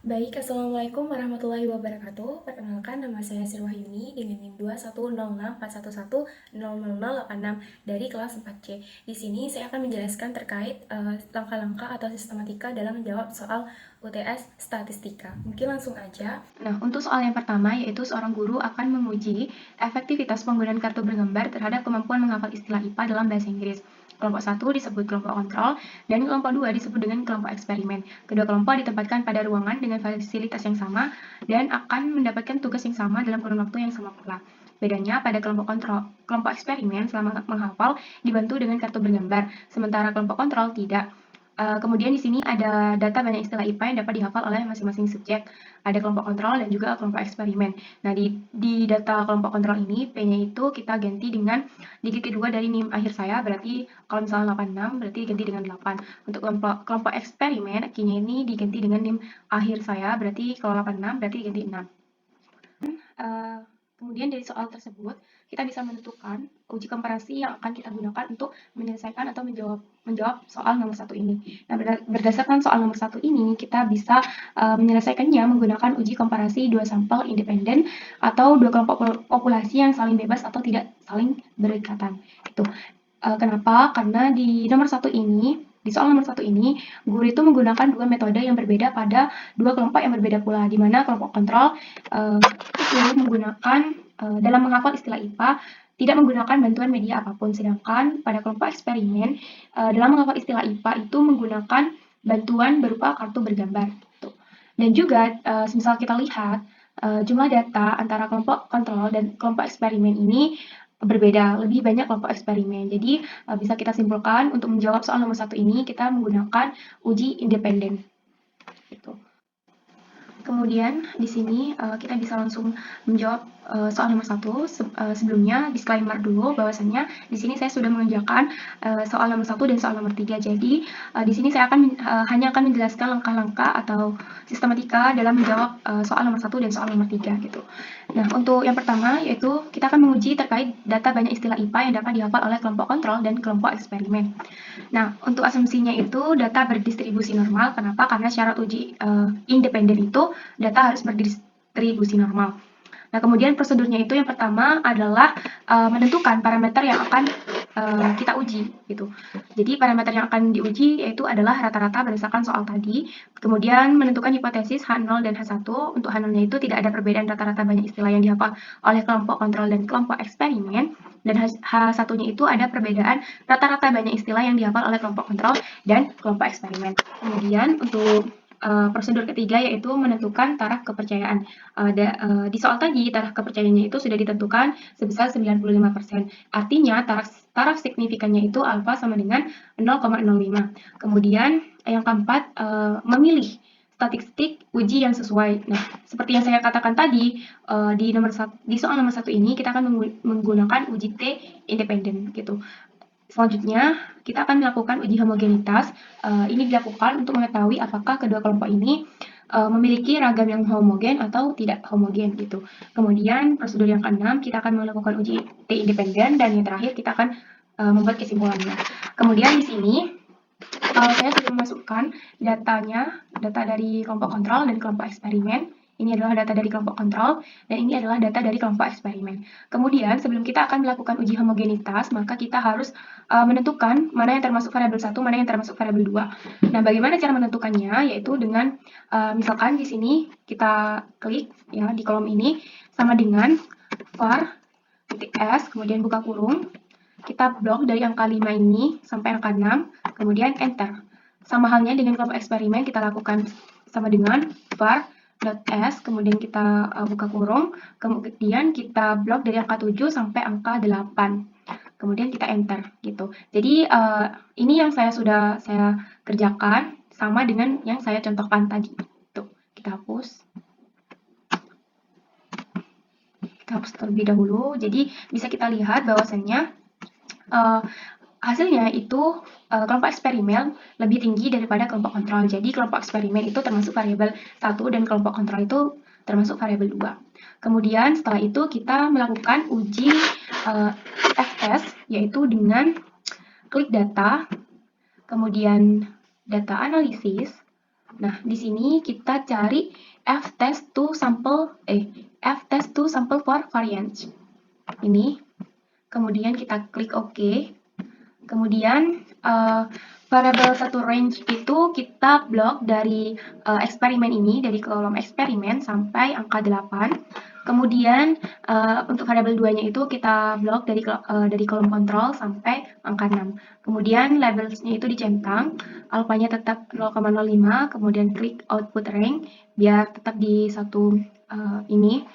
Baik, Assalamualaikum warahmatullahi wabarakatuh. Perkenalkan, nama saya Sirwahyuni dengan NIM 2106411000086 dari kelas 4C. Di sini saya akan menjelaskan terkait langkah-langkah atau sistematika dalam menjawab soal UTS statistika. Mungkin langsung aja. Nah, untuk soal yang pertama yaitu seorang guru akan menguji efektivitas penggunaan kartu bergambar terhadap kemampuan menghafal istilah IPA dalam bahasa Inggris. Kelompok 1 disebut kelompok kontrol, dan kelompok 2 disebut dengan kelompok eksperimen. Kedua kelompok ditempatkan pada ruangan dengan fasilitas yang sama dan akan mendapatkan tugas yang sama dalam kurun waktu yang sama pula. Bedanya pada kelompok kontrol, kelompok eksperimen selama menghafal dibantu dengan kartu bergambar, sementara kelompok kontrol tidak. Kemudian di sini ada data banyak istilah IPA yang dapat dihafal oleh masing-masing subjek. Ada kelompok kontrol dan juga kelompok eksperimen. Nah, di data kelompok kontrol ini, P-nya itu kita ganti dengan digit kedua dari NIM akhir saya, berarti kalau misalnya 86, berarti diganti dengan 8. Untuk kelompok eksperimen, Q-nya ini diganti dengan NIM akhir saya, berarti kalau 86, berarti diganti 6. Kemudian dari soal tersebut, kita bisa menentukan uji komparasi yang akan kita gunakan untuk menyelesaikan atau menjawab soal nomor 1 ini. Nah, berdasarkan soal nomor 1 ini, kita bisa menyelesaikannya menggunakan uji komparasi dua sampel independen atau dua kelompok populasi yang saling bebas atau tidak saling berdekatan. Itu. Kenapa? Karena di nomor 1 ini, di soal nomor 1 ini, guru itu menggunakan dua metode yang berbeda pada dua kelompok yang berbeda pula, di mana kelompok kontrol itu menggunakan dalam menghafal istilah IPA tidak menggunakan bantuan media apapun, sedangkan pada kelompok eksperimen dalam menghafal istilah IPA itu menggunakan bantuan berupa kartu bergambar. Gitu. Dan juga, semisal kita lihat jumlah data antara kelompok kontrol dan kelompok eksperimen ini berbeda, lebih banyak kelompok eksperimen. Jadi, bisa kita simpulkan untuk menjawab soal nomor 1 ini kita menggunakan uji independen. Gitu. Kemudian di sini kita bisa langsung menjawab soal nomor 1. Sebelumnya disclaimer dulu bahwasannya di sini saya sudah mengerjakan soal nomor 1 dan soal nomor 3. Jadi di sini saya hanya akan menjelaskan langkah-langkah atau sistematika dalam menjawab soal nomor 1 dan soal nomor 3 gitu. Nah, untuk yang pertama yaitu kita akan menguji terkait data banyak istilah IPA yang dapat dihafal oleh kelompok kontrol dan kelompok eksperimen. Nah, untuk asumsinya itu data berdistribusi normal. Kenapa? Karena syarat uji independen itu data harus berdistribusi normal. Nah, kemudian prosedurnya itu yang pertama adalah menentukan parameter yang akan kita uji gitu. Jadi parameter yang akan diuji yaitu adalah rata-rata berdasarkan soal tadi. Kemudian menentukan hipotesis H0 dan H1. Untuk H0-nya itu tidak ada perbedaan rata-rata banyak istilah yang dihafal oleh kelompok kontrol dan kelompok eksperimen. Dan H1-nya itu ada perbedaan rata-rata banyak istilah yang dihafal oleh kelompok kontrol dan kelompok eksperimen. Kemudian untuk prosedur ketiga yaitu menentukan taraf kepercayaan. Di soal tadi, taraf kepercayaannya itu sudah ditentukan sebesar 95%. Artinya, taraf signifikannya itu alfa sama dengan 0,05. Kemudian, yang keempat, memilih statistik uji yang sesuai. Nah, seperti yang saya katakan tadi, di soal nomor 1 ini kita akan menggunakan uji T independen gitu. Selanjutnya, kita akan melakukan uji homogenitas. Ini dilakukan untuk mengetahui apakah kedua kelompok ini memiliki ragam yang homogen atau tidak homogen gitu. Kemudian prosedur yang keenam kita akan melakukan uji T independen dan yang terakhir kita akan membuat kesimpulannya. Kemudian di sini saya sudah memasukkan data dari kelompok kontrol dan kelompok eksperimen. Ini adalah data dari kelompok kontrol, dan ini adalah data dari kelompok eksperimen. Kemudian, sebelum kita akan melakukan uji homogenitas, maka kita harus menentukan mana yang termasuk variabel 1, mana yang termasuk variabel 2. Nah, bagaimana cara menentukannya? Yaitu dengan, misalkan di sini kita klik ya di kolom ini, sama dengan var titik s, kemudian buka kurung, kita blok dari angka 5 ini sampai angka 6, kemudian enter. Sama halnya dengan kelompok eksperimen, kita lakukan sama dengan var.s, kemudian kita buka kurung, kemudian kita blok dari angka 7 sampai angka 8. Kemudian kita enter gitu. Jadi ini yang saya kerjakan sama dengan yang saya contohkan tadi. Tuh, kita hapus. Kita hapus terlebih dahulu. Jadi bisa kita lihat bahwasannya hasilnya itu kelompok eksperimen lebih tinggi daripada kelompok kontrol. Jadi kelompok eksperimen itu termasuk variabel 1 dan kelompok kontrol itu termasuk variabel 2. Kemudian setelah itu kita melakukan uji FS yaitu dengan klik data, kemudian data analisis, Nah, di sini kita cari f-test to sample for variance. Ini. Kemudian kita klik OK. Kemudian variabel satu range itu kita blok dari eksperimen ini, dari kolom eksperimen sampai angka 8. Kemudian untuk variabel 2-nya itu kita blok dari kolom kontrol sampai angka 6. Kemudian labelsnya itu dicentang, alfanya tetap 0,05, kemudian klik output range biar tetap di satu ini.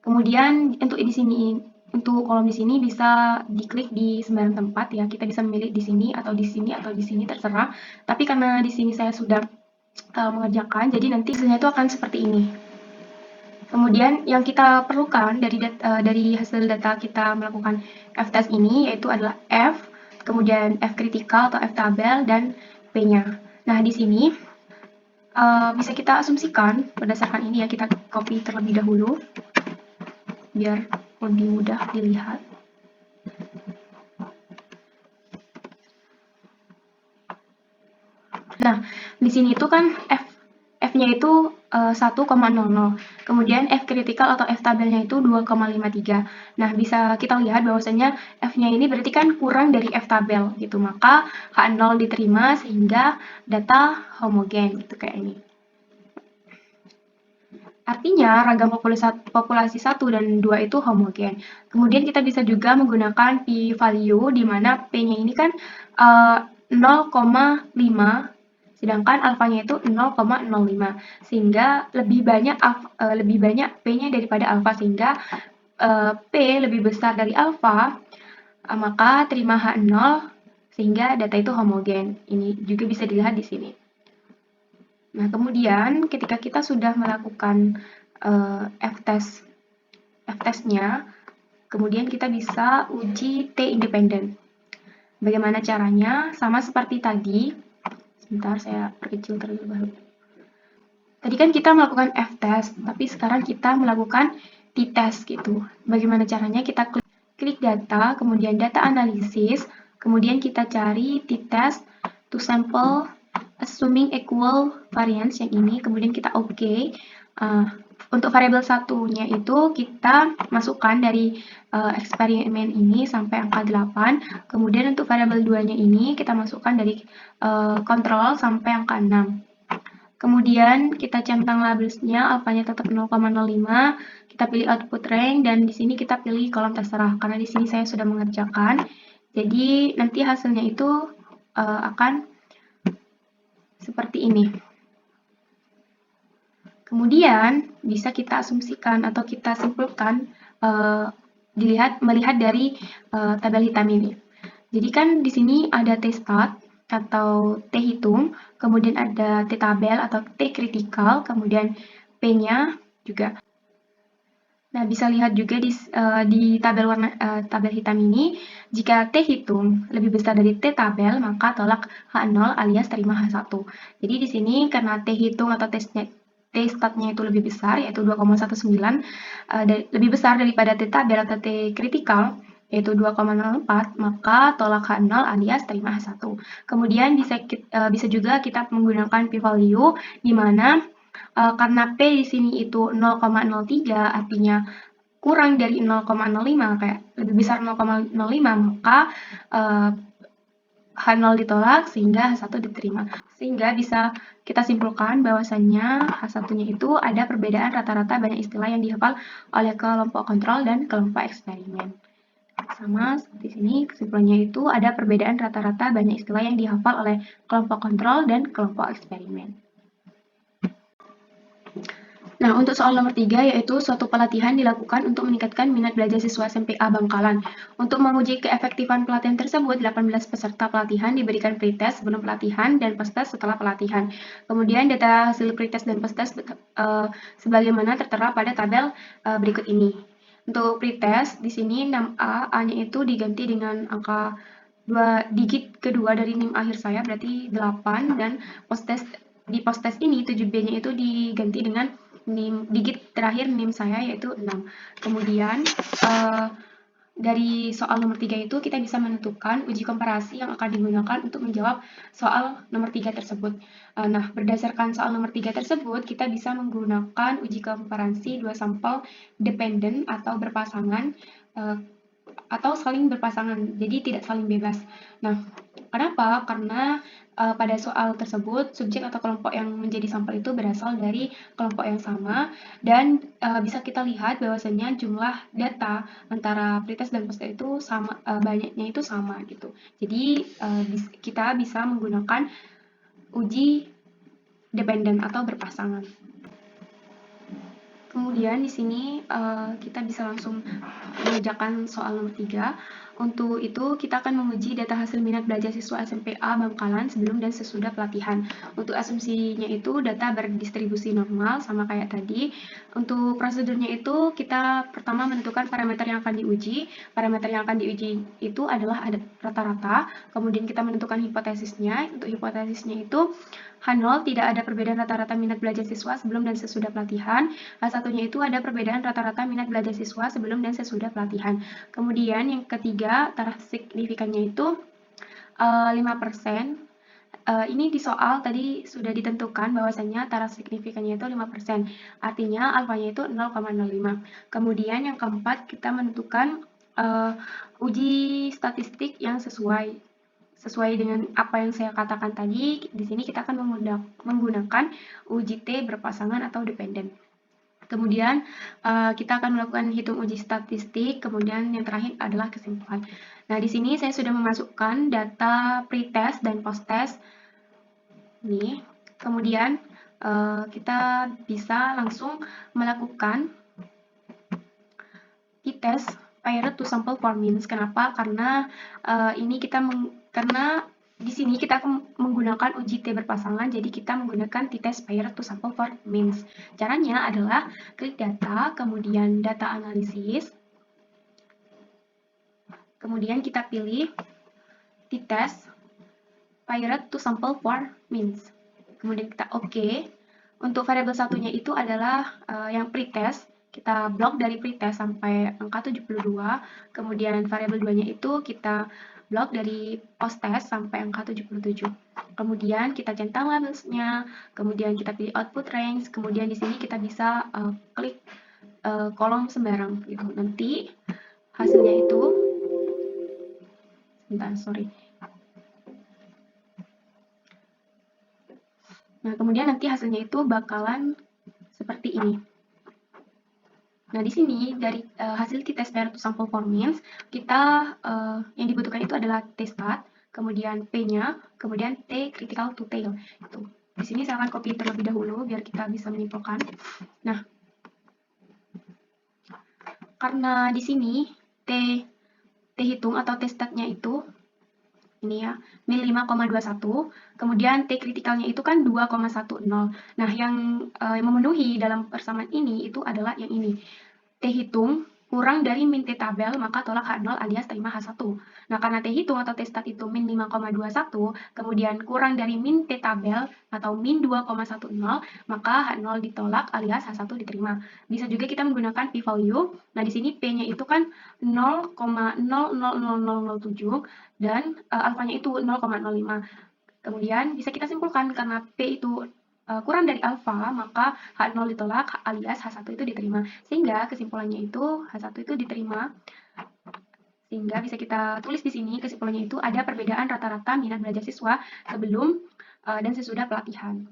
Kemudian untuk kolom di sini bisa diklik di sembarang tempat ya. Kita bisa memilih di sini atau di sini atau di sini terserah. Tapi karena di sini saya sudah mengerjakan, jadi nanti hasilnya itu akan seperti ini. Kemudian yang kita perlukan dari hasil data kita melakukan f-test ini yaitu adalah f, kemudian f kritikal atau f tabel, dan p-nya. Nah, di sini bisa kita asumsikan berdasarkan ini ya, kita copy terlebih dahulu biar lebih mudah dilihat. Nah, di sini itu kan F-nya itu 1,00. Kemudian F kritikal atau F tabelnya itu 2,53. Nah, bisa kita lihat bahwasanya F-nya ini berarti kan kurang dari F tabel gitu. Maka H0 diterima sehingga data homogen gitu kayak ini. Artinya ragam populasi 1 dan 2 itu homogen. Kemudian kita bisa juga menggunakan p-value di mana P-nya ini kan 0,5 sedangkan alfanya itu 0,05 sehingga lebih banyak P-nya daripada alfa sehingga P lebih besar dari alfa, maka terima H0 sehingga data itu homogen. Ini juga bisa dilihat di sini. Nah, kemudian ketika kita sudah melakukan f-test-nya, kemudian kita bisa uji T independen. Bagaimana caranya? Sama seperti tadi. Sebentar, saya perkecil terlebih dahulu. Tadi kan kita melakukan f-test, tapi sekarang kita melakukan t-test gitu. Bagaimana caranya? Kita klik data, kemudian data analisis, kemudian kita cari t-test to sample assuming equal variance yang ini, kemudian kita OK. Untuk variabel satunya itu kita masukkan dari eksperimen ini sampai angka 8. Kemudian untuk variabel 2-nya ini kita masukkan dari kontrol sampai angka 6. Kemudian kita centang labelsnya, alfanya tetap 0,05. Kita pilih output range dan di sini kita pilih kolom terserah karena di sini saya sudah mengerjakan. Jadi nanti hasilnya itu akan seperti ini. Kemudian bisa kita asumsikan atau kita simpulkan melihat dari tabel hitam ini. Jadi kan di sini ada T-stat atau T hitung, kemudian ada T tabel atau T kritikal, kemudian P-nya juga. Nah, bisa lihat juga di tabel hitam ini, jika T hitung lebih besar dari T tabel, maka tolak H0 alias terima H1. Jadi di sini karena T hitung atau T-statnya itu lebih besar, yaitu 2,19, lebih besar daripada T tabel atau T kritikal, yaitu 2,04, maka tolak H0 alias terima H1. Kemudian bisa juga kita menggunakan p-value, di mana karena P di sini itu 0,03, artinya kurang dari 0,05, kayak lebih besar 0,05, maka H0 ditolak sehingga H1 diterima. Sehingga bisa kita simpulkan bahwasannya H1-nya itu ada perbedaan rata-rata banyak istilah yang dihafal oleh kelompok kontrol dan kelompok eksperimen. Sama seperti sini, kesimpulannya itu ada perbedaan rata-rata banyak istilah yang dihafal oleh kelompok kontrol dan kelompok eksperimen. Nah, untuk soal nomor 3, yaitu suatu pelatihan dilakukan untuk meningkatkan minat belajar siswa SMPA Bangkalan. Untuk menguji keefektifan pelatihan tersebut, 18 peserta pelatihan diberikan pretest sebelum pelatihan dan post-test setelah pelatihan. Kemudian data hasil pretest dan post-test sebagaimana tertera pada tabel berikut ini. Untuk pretest, di sini 6A, A-nya itu diganti dengan angka 2 digit kedua dari NIM akhir saya, berarti 8, dan di post-test ini 7B-nya itu diganti dengan digit terakhir NIM saya yaitu 6. Kemudian dari soal nomor 3 itu kita bisa menentukan uji komparasi yang akan digunakan untuk menjawab soal nomor 3 tersebut. Nah, berdasarkan soal nomor 3 tersebut, kita bisa menggunakan uji komparasi dua sampel dependen atau berpasangan atau saling berpasangan, jadi tidak saling bebas. Nah, kenapa? Karena pada soal tersebut, subjek atau kelompok yang menjadi sampel itu berasal dari kelompok yang sama, dan bisa kita lihat bahwasanya jumlah data antara pretest dan posttest itu sama, banyaknya itu sama gitu. Jadi kita bisa menggunakan uji dependen atau berpasangan. Kemudian di sini kita bisa langsung mengerjakan soal nomor 3. Untuk itu kita akan menguji data hasil minat belajar siswa SMPA Bangkalan sebelum dan sesudah pelatihan. Untuk asumsinya itu data berdistribusi normal sama kayak tadi. Untuk prosedurnya itu kita pertama menentukan parameter yang akan diuji. Parameter yang akan diuji itu adalah ada rata-rata. Kemudian kita menentukan hipotesisnya. Untuk hipotesisnya itu H0 tidak ada perbedaan rata-rata minat belajar siswa sebelum dan sesudah pelatihan. H1-nya itu ada perbedaan rata-rata minat belajar siswa sebelum dan sesudah pelatihan. Kemudian yang ketiga, taraf signifikannya itu 5%. Ini di soal tadi sudah ditentukan bahwasanya taraf signifikannya itu 5%. Artinya alfanya itu 0,05. Kemudian yang keempat, kita menentukan uji statistik yang sesuai dengan apa yang saya katakan tadi. Di sini kita akan menggunakan uji T berpasangan atau dependen. Kemudian kita akan melakukan hitung uji statistik, kemudian yang terakhir adalah kesimpulan. Nah, di sini saya sudah memasukkan data pretest dan posttest. Nih, kemudian kita bisa langsung melakukan t-test paired to sample for means. Kenapa? Karena karena di sini kita akan menggunakan uji T berpasangan, jadi kita menggunakan t-test paired to sample for means. Caranya adalah klik data, kemudian data analisis, kemudian kita pilih t-test paired to sample for means. Kemudian kita OK. Untuk variabel satunya itu adalah yang pretest. Kita blok dari pretest sampai angka 72. Kemudian variabel 2-nya itu kita blok dari posttest sampai angka 77. Kemudian kita centang labelsnya, kemudian kita pilih output range, kemudian di sini kita bisa klik kolom sembarang gitu. Nanti hasilnya itu Nah, kemudian nanti hasilnya itu bakalan seperti ini. Nah, di sini dari hasil t-test paired to sample for means, kita yang dibutuhkan itu adalah t-stat, kemudian P-nya, kemudian T critical to tail. Itu. Di sini saya akan copy terlebih dahulu biar kita bisa menyimpulkan. Nah, karena di sini T hitung atau t-statnya itu ini ya, min 5,21, kemudian T kritikalnya itu kan 2,10. Nah, yang memenuhi dalam persamaan ini itu adalah yang ini. T hitung kurang dari min T tabel, maka tolak H0 alias terima H1. Nah, karena T hitung atau T stat itu min 5,21, kemudian kurang dari min T tabel atau min 2,10, maka H0 ditolak alias H1 diterima. Bisa juga kita menggunakan p-value. Nah, di sini P-nya itu kan 0,000007 dan alfanya itu 0,05. Kemudian bisa kita simpulkan karena P itu kurang dari alfa, maka H0 ditolak alias H1 itu diterima. Sehingga kesimpulannya itu H1 itu diterima. Sehingga bisa kita tulis di sini kesimpulannya itu ada perbedaan rata-rata minat belajar siswa sebelum dan sesudah pelatihan.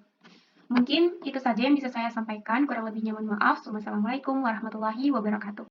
Mungkin itu saja yang bisa saya sampaikan. Kurang lebihnya mohon maaf. Wassalamualaikum warahmatullahi wabarakatuh.